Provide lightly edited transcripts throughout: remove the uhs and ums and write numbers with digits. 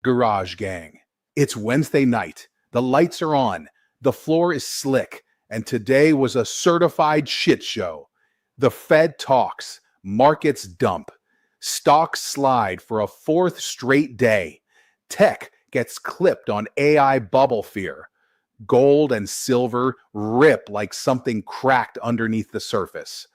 Garage Gang. It's Wednesday night. The lights are on. The floor is slick. And today was a certified shit show. The Fed talks. Markets dump. Stocks slide for a fourth straight day. Tech gets clipped on AI bubble fear. Gold and silver rip like something cracked underneath the surface.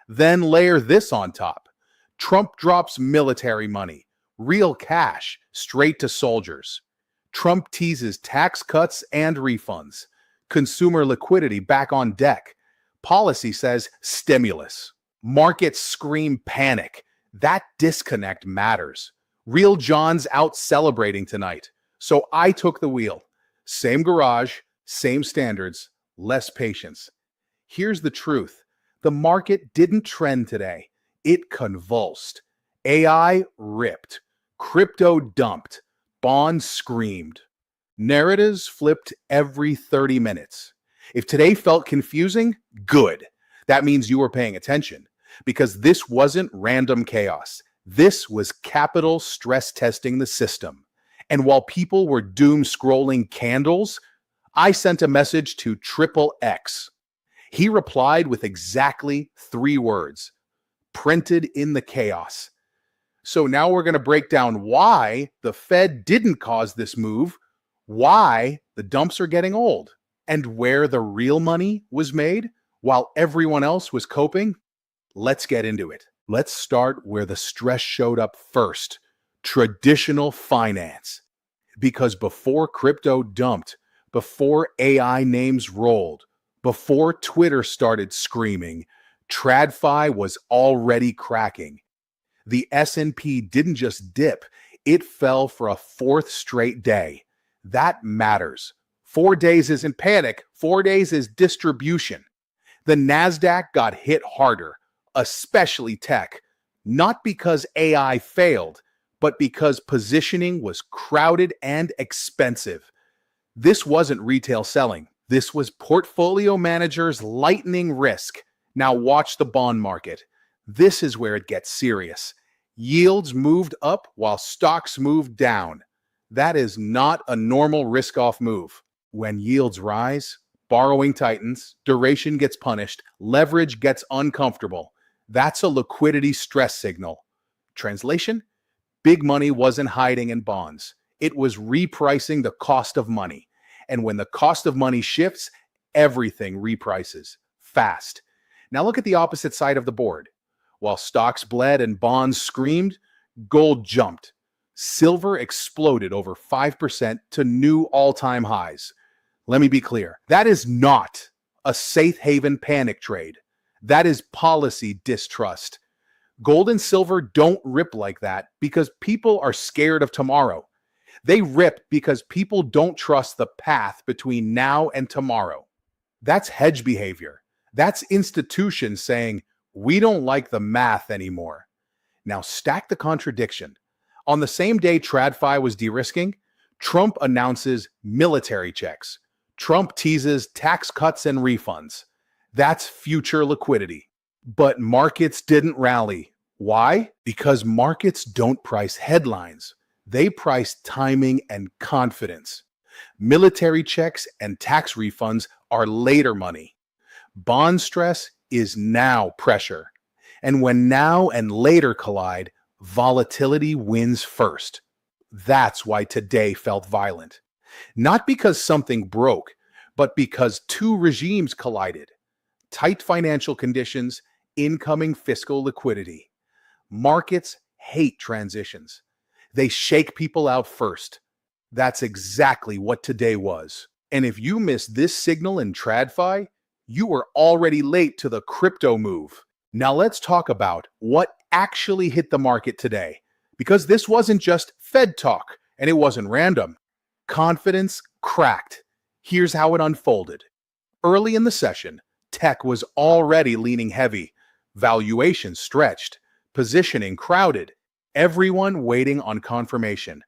Then layer this on top. Trump drops military money. Real cash straight to soldiers. Trump teases tax cuts and refunds. Consumer liquidity back on deck. Policy says stimulus. Markets scream panic. That disconnect matters. Real John's out celebrating tonight. So I took the wheel. Same garage, same standards, less patience. Here's the truth. The market didn't trend today. It convulsed. AI ripped. Crypto dumped. Bonds screamed. Narratives flipped every 30 minutes. If today felt confusing, good. That means you were paying attention. Because this wasn't random chaos. This was capital stress testing the system. And while people were doom scrolling candles, I sent a message to Triple X. He replied with exactly 3 words, printed in the chaos. So now we're going to break down why the Fed didn't cause this move, why the dumps are getting old, and where the real money was made while everyone else was coping. Let's get into it. Let's start where the stress showed up first, traditional finance. Because before crypto dumped, before AI names rolled, before Twitter started screaming, TradFi was already cracking. The S&P didn't just dip, it fell for a 4th straight day. That matters. 4 days isn't panic, 4 days is distribution. The NASDAQ got hit harder, especially tech, not because AI failed, but because positioning was crowded and expensive. This wasn't retail selling. This was portfolio managers lightening risk. Now watch the bond market. This is where it gets serious. Yields moved up while stocks moved down. That is not a normal risk-off move. When yields rise, borrowing tightens, duration gets punished, leverage gets uncomfortable. That's a liquidity stress signal. Translation? Big money wasn't hiding in bonds. It was repricing the cost of money. And when the cost of money shifts, everything reprices fast. Now look at the opposite side of the board. While stocks bled and bonds screamed, gold jumped. Silver exploded over 5% to new all-time highs. Let me be clear. That is not a safe haven panic trade. That is policy distrust. Gold and silver don't rip like that because people are scared of tomorrow. They rip because people don't trust the path between now and tomorrow. That's hedge behavior. That's institutions saying, we don't like the math anymore. Now stack the contradiction. On the same day TradFi was de-risking, Trump announces military checks. Trump teases tax cuts and refunds. That's future liquidity. But markets didn't rally. Why? Because markets don't price headlines. They price timing and confidence. Military checks and tax refunds are later money. Bond stress is now pressure. And when now and later collide, volatility wins first. That's why today felt violent. Not because something broke, but because 2 regimes collided. Tight financial conditions, incoming fiscal liquidity. Markets hate transitions. They shake people out first. That's exactly what today was. And if you missed this signal in TradFi, you were already late to the crypto move. Now let's talk about what actually hit the market today. Because this wasn't just Fed talk, and it wasn't random. Confidence cracked. Here's how it unfolded. Early in the session, tech was already leaning heavy. Valuation stretched. Positioning crowded. Everyone waiting on confirmation.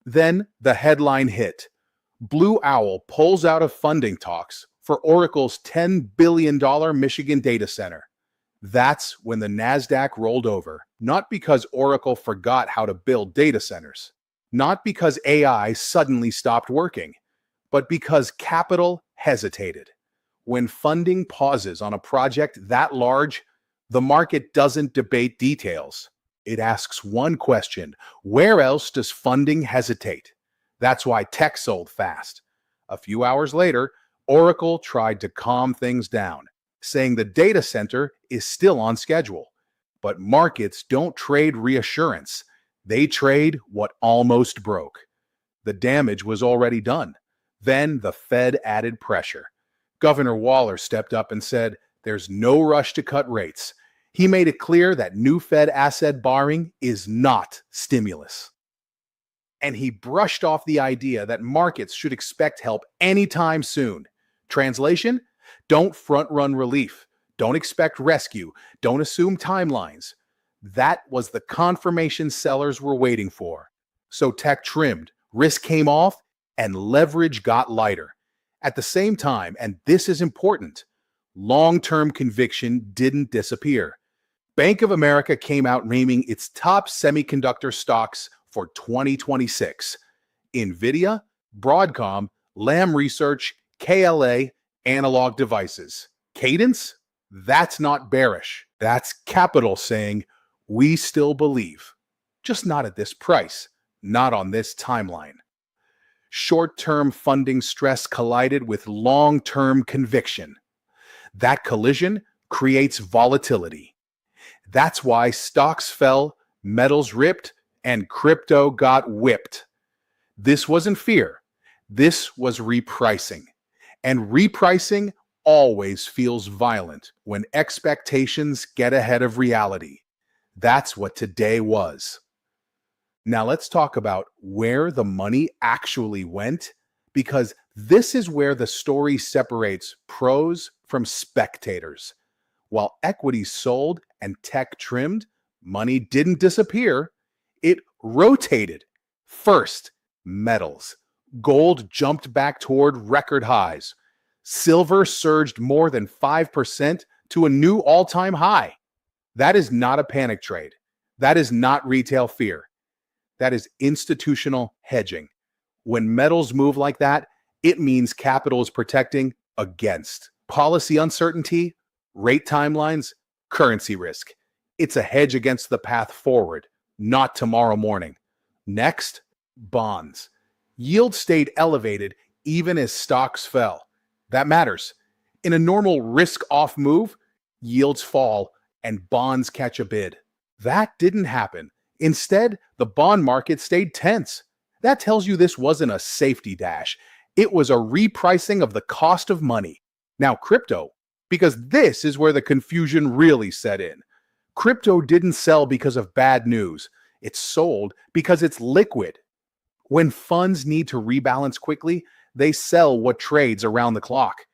Then the headline hit. Blue Owl pulls out of funding talks for Oracle's $10 billion Michigan data center. That's when the NASDAQ rolled over, not because Oracle forgot how to build data centers, Not because AI suddenly stopped working, but because capital hesitated. When funding pauses on a project that large, the market doesn't debate details. It asks one question: where else does funding hesitate? That's why tech sold fast. A few hours later, Oracle tried to calm things down, saying the data center is still on schedule. But markets don't trade reassurance. They trade what almost broke. The damage was already done. Then the Fed added pressure. Governor Waller stepped up and said, there's no rush to cut rates. He made it clear that new Fed asset borrowing is not stimulus. And he brushed off the idea that markets should expect help anytime soon. Translation: don't front-run relief. Don't expect rescue. Don't assume timelines. That was the confirmation sellers were waiting for. So tech trimmed, risk came off, and leverage got lighter. At the same time, and this is important, long-term conviction didn't disappear. Bank of America came out naming its top semiconductor stocks for 2026. NVIDIA, Broadcom, Lam Research, KLA, Analog Devices. Cadence? That's not bearish. That's capital saying, we still believe. Just not at this price, not on this timeline. Short-term funding stress collided with long-term conviction. That collision creates volatility. That's why stocks fell, metals ripped, and crypto got whipped. This wasn't fear. This was repricing. And repricing always feels violent when expectations get ahead of reality. That's what today was. Now let's talk about where the money actually went, because this is where the story separates pros from spectators. While equities sold and tech trimmed, money didn't disappear. It rotated. First, metals. Gold jumped back toward record highs. Silver surged more than 5% to a new all-time high. That is not a panic trade. That is not retail fear. That is institutional hedging. When metals move like that, it means capital is protecting against policy uncertainty, rate timelines, currency risk. It's a hedge against the path forward, not tomorrow morning. Next, bonds. Yield stayed elevated even as stocks fell. That matters. In a normal risk-off move, yields fall and bonds catch a bid. That didn't happen. Instead, the bond market stayed tense. That tells you this wasn't a safety dash. It was a repricing of the cost of money. Now, crypto, because this is where the confusion really set in. Crypto didn't sell because of bad news. It sold because it's liquid. When funds need to rebalance quickly, they sell what trades around the clock.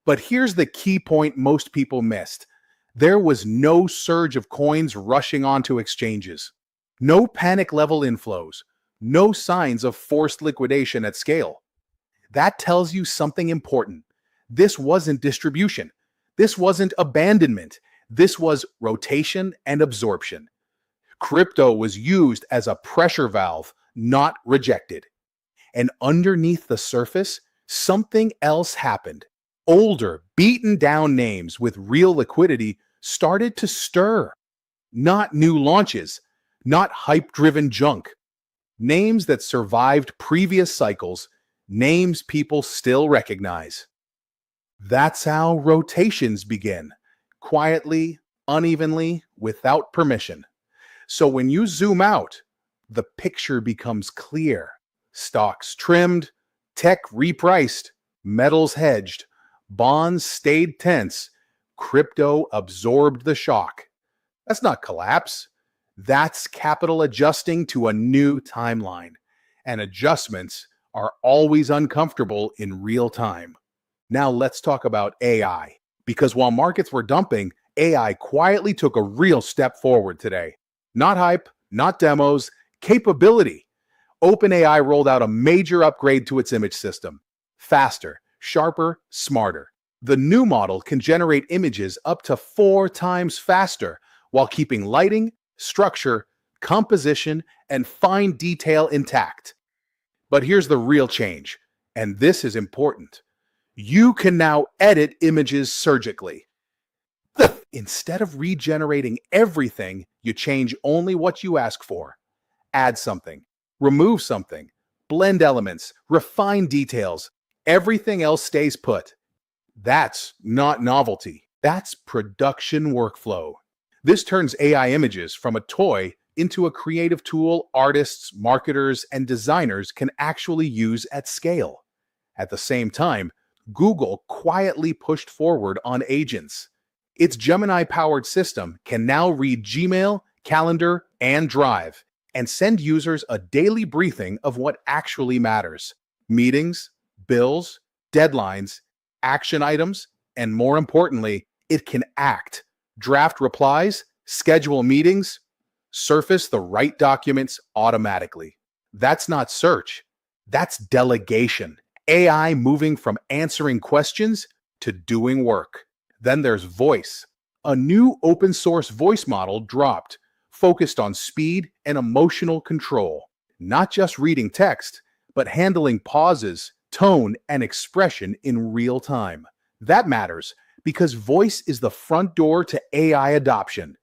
But here's the key point most people missed. There was no surge of coins rushing onto exchanges. No panic level inflows. No signs of forced liquidation at scale. That tells you something important. This wasn't distribution. This wasn't abandonment. This was rotation and absorption. Crypto was used as a pressure valve, not rejected. And underneath the surface, something else happened. Older, beaten down names with real liquidity started to stir. Not new launches, not hype-driven junk. Names that survived previous cycles, names people still recognize. That's how rotations begin. Quietly, unevenly, without permission. So when you zoom out, the picture becomes clear. Stocks trimmed, tech repriced, metals hedged, bonds stayed tense, crypto absorbed the shock. That's not collapse. That's capital adjusting to a new timeline. And adjustments are always uncomfortable in real time. Now let's talk about AI. Because while markets were dumping, AI quietly took a real step forward today. Not hype, not demos, capability. OpenAI rolled out a major upgrade to its image system. Faster, sharper, smarter. The new model can generate images up to 4 times faster while keeping lighting, structure, composition, and fine detail intact. But here's the real change, and this is important. You can now edit images surgically. Instead of regenerating everything, you change only what you ask for. Add something, remove something, blend elements, refine details. Everything else stays put. That's not novelty. That's production workflow. This turns AI images from a toy into a creative tool artists, marketers, and designers can actually use at scale. At the same time, Google quietly pushed forward on agents. Its Gemini-powered system can now read Gmail, Calendar, and Drive, and send users a daily briefing of what actually matters. Meetings, bills, deadlines, action items, and more importantly, it can act, draft replies, schedule meetings, surface the right documents automatically. That's not search. That's delegation. AI moving from answering questions to doing work. Then there's voice. A new open source voice model dropped, focused on speed and emotional control. Not just reading text, but handling pauses, tone, and expression in real time. That matters because voice is the front door to AI adoption.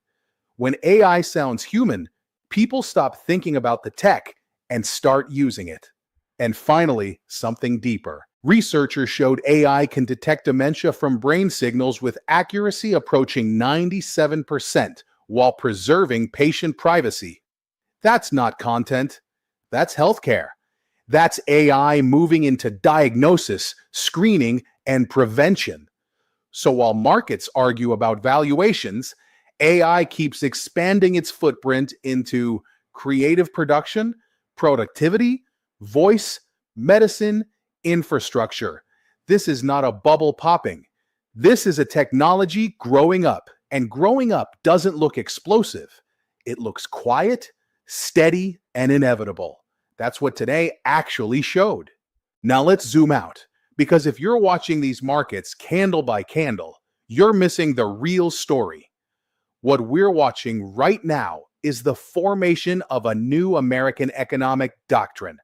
When AI sounds human, people stop thinking about the tech and start using it. And finally, something deeper. Researchers showed AI can detect dementia from brain signals with accuracy approaching 97% while preserving patient privacy. That's not content. That's healthcare. That's AI moving into diagnosis, screening, and prevention. So while markets argue about valuations, AI keeps expanding its footprint into creative production, productivity, voice, medicine, infrastructure. This is not a bubble popping. This is a technology growing up, and growing up doesn't look explosive. It looks quiet, steady, and inevitable. That's what today actually showed. Now let's zoom out, because if you're watching these markets candle by candle, you're missing the real story. What we're watching right now is the formation of a new American economic doctrine.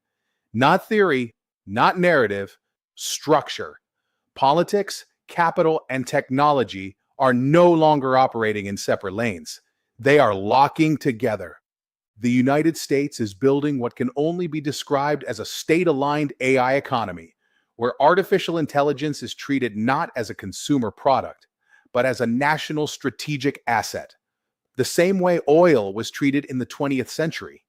Not theory, not narrative, structure. Politics, capital, and technology are no longer operating in separate lanes. They are locking together. The United States is building what can only be described as a state-aligned AI economy, where artificial intelligence is treated not as a consumer product, but as a national strategic asset. The same way oil was treated in the 20th century.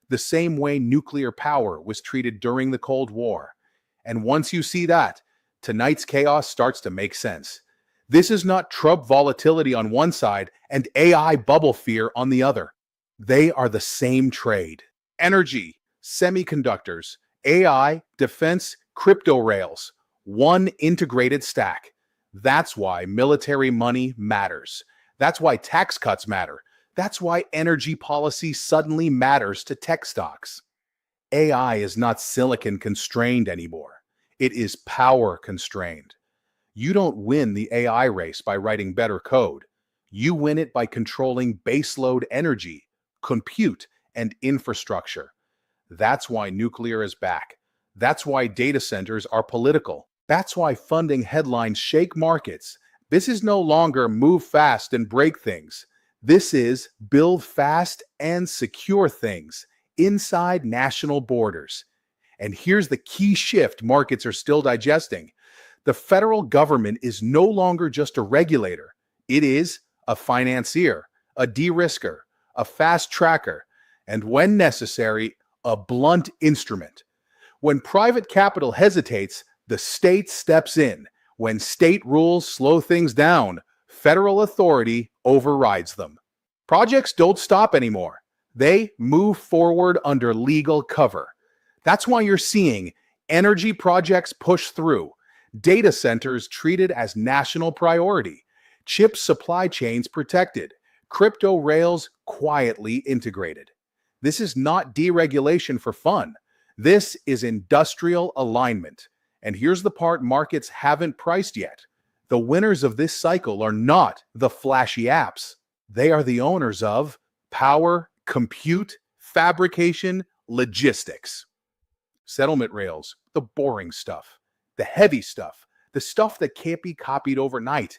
The same way nuclear power was treated during the Cold War. And once you see that, tonight's chaos starts to make sense. This is not Trump volatility on one side and AI bubble fear on the other. They are the same trade. Energy, semiconductors, AI, defense, crypto rails. One integrated stack. That's why military money matters. That's why tax cuts matter. That's why energy policy suddenly matters to tech stocks. AI is not silicon constrained anymore. It is power constrained. You don't win the AI race by writing better code. You win it by controlling baseload energy, compute, and infrastructure. That's why nuclear is back. That's why data centers are political. That's why funding headlines shake markets. This is no longer move fast and break things. This is build fast and secure things inside national borders. And here's the key shift markets are still digesting. The federal government is no longer just a regulator. It is a financier, a de-risker, a fast tracker, and when necessary, a blunt instrument. When private capital hesitates, the state steps in. When state rules slow things down, federal authority overrides them. Projects don't stop anymore. They move forward under legal cover. That's why you're seeing energy projects push through, data centers treated as national priority, chip supply chains protected, crypto rails quietly integrated. This is not deregulation for fun. This is industrial alignment. And here's the part markets haven't priced yet. The winners of this cycle are not the flashy apps. They are the owners of power, compute, fabrication, logistics. Settlement rails, the boring stuff, the heavy stuff, the stuff that can't be copied overnight.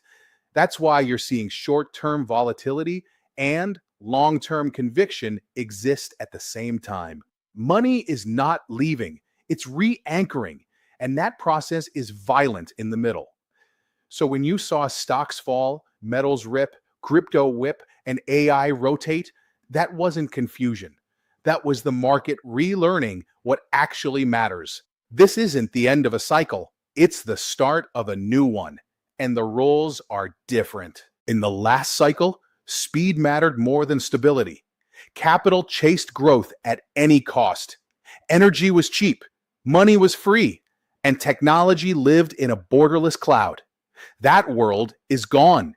That's why you're seeing short-term volatility and long-term conviction exist at the same time. Money is not leaving, it's re-anchoring, and that process is violent in the middle. So when you saw stocks fall, metals rip, crypto whip, and AI rotate, that wasn't confusion. That was the market relearning what actually matters. This isn't the end of a cycle. It's the start of a new one. And the roles are different. In the last cycle, speed mattered more than stability. Capital chased growth at any cost. Energy was cheap, money was free, and technology lived in a borderless cloud. That world is gone.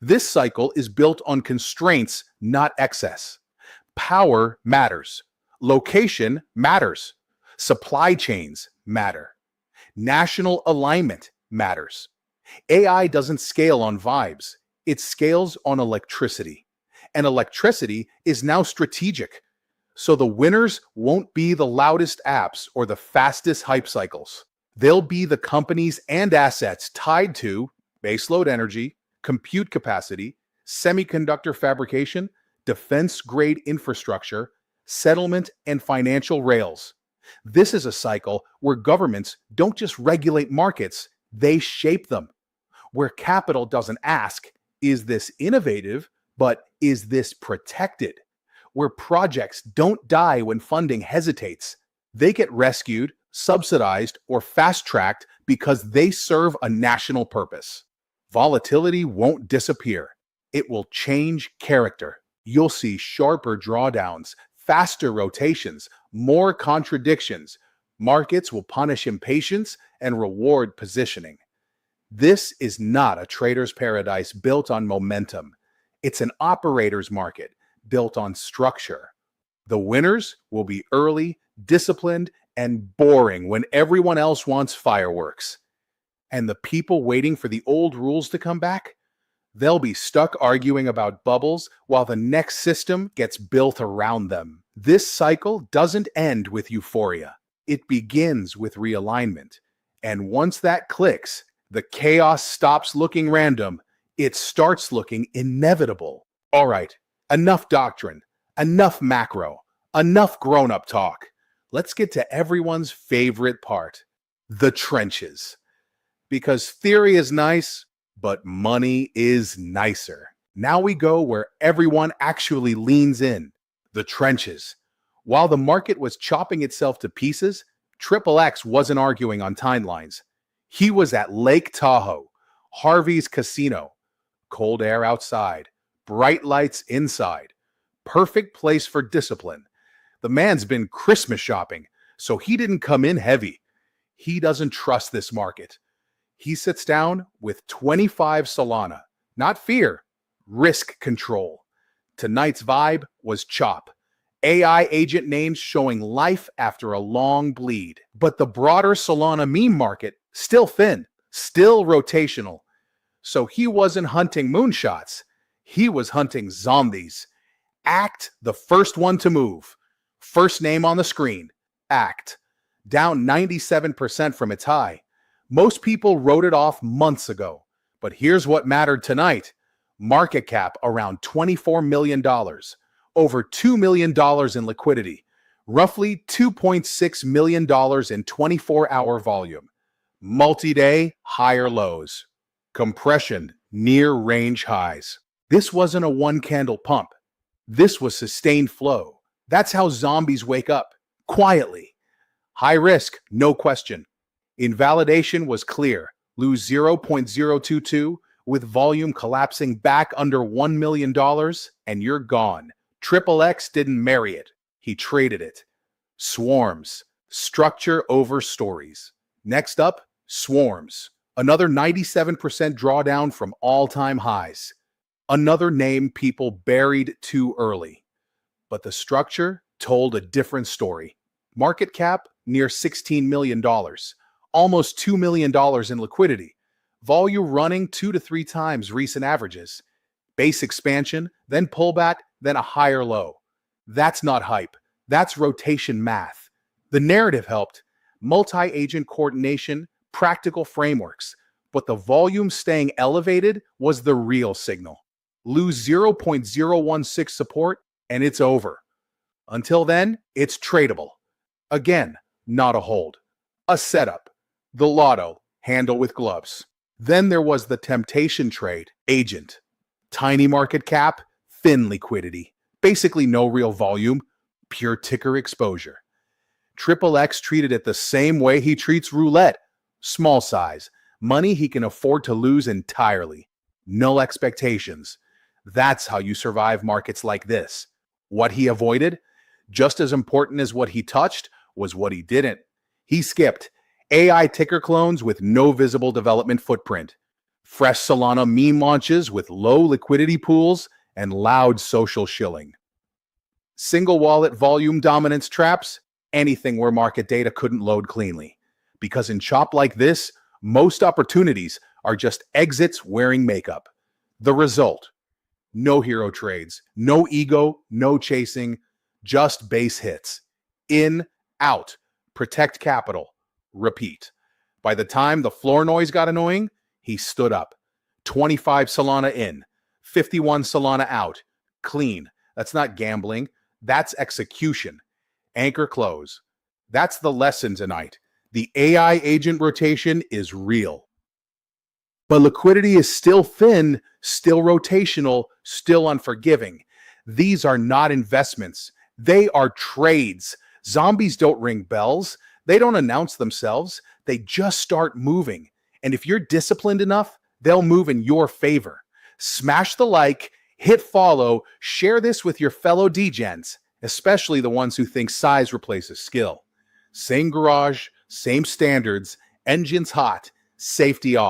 This cycle is built on constraints, not excess. Power matters. Location matters. Supply chains matter. National alignment matters. AI doesn't scale on vibes. It scales on electricity. And electricity is now strategic. So the winners won't be the loudest apps or the fastest hype cycles. They'll be the companies and assets tied to baseload energy, compute capacity, semiconductor fabrication, defense-grade infrastructure, settlement, and financial rails. This is a cycle where governments don't just regulate markets, they shape them. Where capital doesn't ask, is this innovative, but is this protected? Where projects don't die when funding hesitates. They get rescued, subsidized, or fast-tracked because they serve a national purpose. Volatility won't disappear. It will change character. You'll see sharper drawdowns, faster rotations, more contradictions. Markets will punish impatience and reward positioning. This is not a trader's paradise built on momentum. It's an operator's market built on structure. The winners will be early, disciplined, and boring when everyone else wants fireworks. And the people waiting for the old rules to come back? They'll be stuck arguing about bubbles while the next system gets built around them. This cycle doesn't end with euphoria. It begins with realignment. And once that clicks, the chaos stops looking random. It starts looking inevitable. All right, enough doctrine, enough macro, enough grown-up talk. Let's get to everyone's favorite part, the trenches. Because theory is nice, but money is nicer. Now we go where everyone actually leans in, the trenches. While the market was chopping itself to pieces, XXX wasn't arguing on timelines. He was at Lake Tahoe, Harvey's casino. Cold air outside, bright lights inside. Perfect place for discipline. The man's been Christmas shopping, so he didn't come in heavy. He doesn't trust this market. He sits down with 25 Solana. Not fear, risk control. Tonight's vibe was chop. AI agent names showing life after a long bleed. But the broader Solana meme market, still thin, still rotational. So he wasn't hunting moonshots. He was hunting zombies. Act, the first one to move. First name on the screen, Act. Down 97% from its high. Most people wrote it off months ago. But here's what mattered tonight. Market cap around $24 million. Over $2 million in liquidity. Roughly $2.6 million in 24-hour volume. Multi-day higher lows. Compression near range highs. This wasn't a one-candle pump. This was sustained flow. That's how zombies wake up. Quietly. High risk, no question. Invalidation was clear. Lose 0.022 with volume collapsing back under $1 million and you're gone. XXX didn't marry it. He traded it. Swarms. Structure over stories. Next up, Swarms. Another 97% drawdown from all-time highs. Another name people buried too early. But the structure told a different story. Market cap near $16 million. Almost $2 million in liquidity. Volume running 2 to 3 times recent averages. Base expansion, then pullback, then a higher low. That's not hype. That's rotation math. The narrative helped. Multi-agent coordination, practical frameworks. But the volume staying elevated was the real signal. Lose 0.016 support and it's over. Until then, it's tradable. Again, not a hold. A setup. The lotto, handle with gloves. Then there was the temptation trade, agent. Tiny market cap, thin liquidity. Basically no real volume, pure ticker exposure. Triple X treated it the same way he treats roulette. Small size. Money he can afford to lose entirely. No expectations. That's how you survive markets like this. What he avoided? Just as important as what he touched was what he didn't. He skipped AI ticker clones with no visible development footprint, fresh Solana meme launches with low liquidity pools, and loud social shilling. Single wallet volume dominance traps, anything where market data couldn't load cleanly. Because in chop like this, most opportunities are just exits wearing makeup. The result: no hero trades, no ego, no chasing, just base hits. In, out, protect capital, repeat. By the time the floor noise got annoying, he stood up. 25 Solana in, 51 Solana out. Clean. That's not gambling. That's execution. Anchor close. That's the lesson tonight. The AI agent rotation is real. But liquidity is still thin, still rotational, still unforgiving. These are not investments. They are trades. Zombies don't ring bells. They don't announce themselves. They just start moving. And if you're disciplined enough, they'll move in your favor. Smash the like, hit follow, share this with your fellow degens, especially the ones who think size replaces skill. Same garage, same standards, engines hot, safety off.